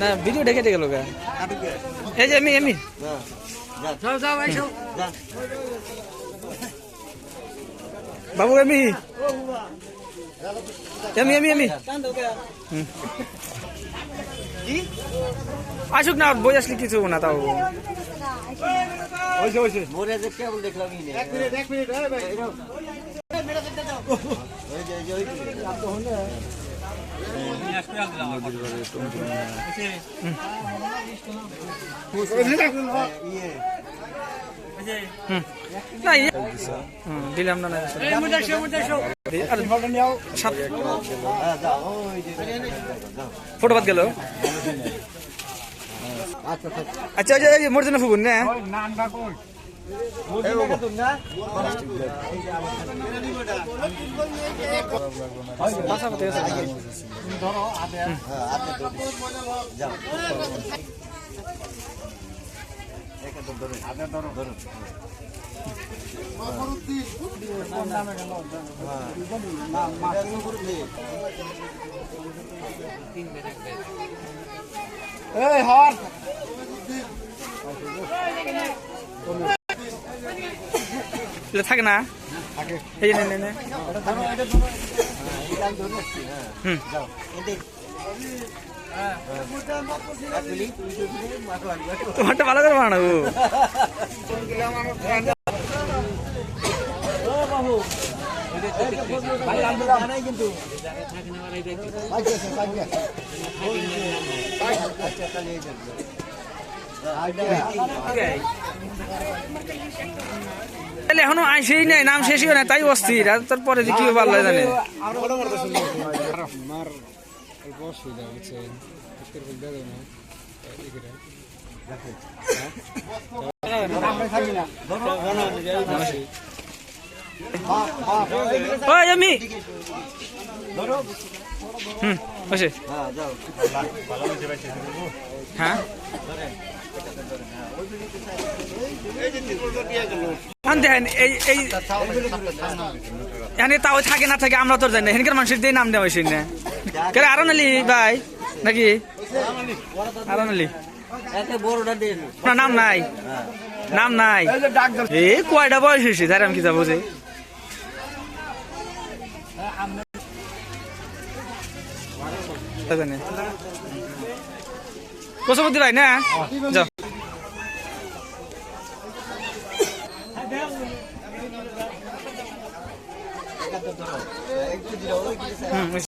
না ভিডিও দেখে গেল গা এই যে এমি যাও যাও আইসো বাবু এমি আসুক না বই আসলে কিছু না তাও দিলাম না ফটো বাদ গেল আচ্ছা মোর জন্য ফুগুন না থাকে না এই তোমারটা ভালো করে বানাবো এখনো আইসেই নাই নাম শেষই না তাই অস্থির আর তারপরে যে কি ভালো জানে আমি বসে হ্যাঁ তাও থাকে না থাকে আমরা তোর জানি হেনকার মানুষের দিয়ে নাম দেওয়া হয়েছে না আরো নালি ভাই নাকি আরো নালি নাম নাই নাম নাই এই কয়টা বয়স হয়েছে তার আমি কি যাবো যে কোসবতী ভাই না যাও